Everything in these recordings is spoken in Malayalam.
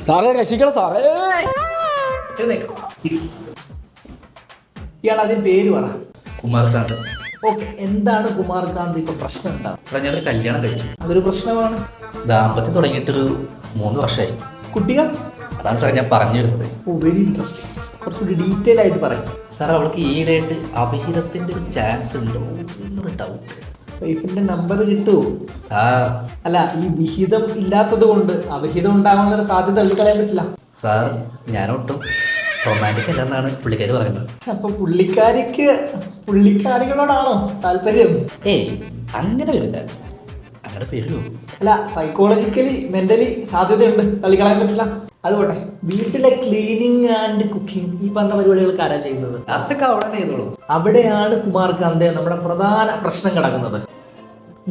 സാറേ രക്ഷിക്കണം സാറേ. ഇയാൾ അതിന് പേര് പറ. കുമാർകാന്ത്. ഓക്കെ, എന്താണ് കുമാർകാന്ത്? ഇപ്പൊ പ്രശ്നം എന്താണ്? ഞാനൊരു കല്യാണം കഴിച്ചു. അതൊരു പ്രശ്നമാണ്. ദാമ്പത്യം തുടങ്ങിയിട്ടൊരു 3 വർഷമായി. കുട്ടികൾ? അതാണ് സാർ ഞാൻ പറഞ്ഞു വരുന്നത്. ഓ, വെരി ഇൻട്രസ്റ്റിംഗ്. കുറച്ചുകൂടി ഡീറ്റെയിൽ ആയിട്ട് പറയും. സാർ, അവൾക്ക് ഈയിടെയായിട്ട് അഭിഹിതത്തിന്റെ ഒരു ചാൻസ് ഉണ്ടോ എന്നൊരു ഡൗട്ട്. വൈഫിന്റെ നമ്പർ കിട്ടുമോ സാർ? അല്ല, ഈ വിഹിതം ഇല്ലാത്തത് കൊണ്ട് അവിഹിതം ഉണ്ടാകാനുള്ള സാധ്യത തള്ളിക്കളയാൻ പറ്റില്ല. സാർ, ഞാനൊട്ടും റൊമാൻറ്റിക് അല്ലെന്നാണ് പുള്ളിക്കാരി പറയുന്നത്. അപ്പൊ പുള്ളിക്കാരികളോടാണോ താല്പര്യം? ഏയ്, അങ്ങനെ വരില്ല. അങ്ങനെ വരുമോ? അല്ല, സൈക്കോളജിക്കലി മെന്റലി സാധ്യതയുണ്ട്, തള്ളിക്കളയാൻ പറ്റില്ല. അതുകൊട്ടെ, വീട്ടിലെ ക്ലീനിങ് ആൻഡ് കുക്കിംഗ് ഈ പറഞ്ഞ പരിപാടികൾക്ക് ആരാ ചെയ്യുന്നത്? അതൊക്കെ അവിടെ ചെയ്തോളൂ. അവിടെയാണ് കുമാർകാന്ത് നമ്മുടെ പ്രധാന പ്രശ്നം കിടക്കുന്നത്.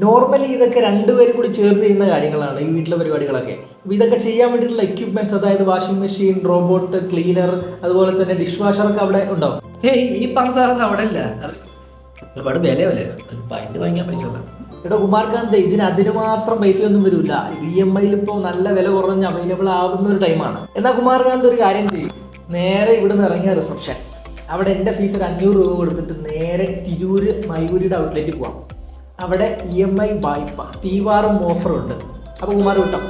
നോർമലി ഇതൊക്കെ രണ്ടുപേരും കൂടി ചേർന്ന് ചെയ്യുന്ന കാര്യങ്ങളാണ് ഈ വീട്ടിലെ പരിപാടികളൊക്കെ. അപ്പോൾ ഇതൊക്കെ ചെയ്യാൻ വേണ്ടിയിട്ടുള്ള എക്യുപ്മെന്റ്സ്, അതായത് വാഷിംഗ് മെഷീൻ, റോബോട്ട്, ക്ലീനർ, അതുപോലെ തന്നെ ഡിഷ് വാഷറൊക്കെ അവിടെ ഉണ്ടാവും. ഏയ്, ഈ പറഞ്ഞ സാറൊന്നും അവിടെ ഇല്ല. അത് ഒരുപാട് വിലയല്ലേ, പൈൻറ്റ് വാങ്ങിക്കാൻ പൈസ അല്ല. എടോ കുമാർകാന്ത്, അതിന് മാത്രം പൈസയൊന്നും വരില്ല. EMI ഇപ്പോൾ നല്ല വില കുറഞ്ഞ് അവൈലബിൾ ആവുന്ന ഒരു ടൈമാണ്. എന്നാൽ കുമാർകാന്ത് ഒരു കാര്യം ചെയ്യും, നേരെ ഇവിടുന്ന് ഇറങ്ങിയ റിസപ്ഷൻ, അവിടെ എൻ്റെ ഫീസ് ഒരു 500 രൂപ കൊടുത്തിട്ട് നേരെ തിരൂര് മയൂരിയുടെ ഔട്ട്ലെറ്റിൽ പോവാം. അവിടെ EMI വായ്പ തീവാറും ഓഫറുണ്ട്. അപ്പോൾ കുമാർ കിട്ടാം.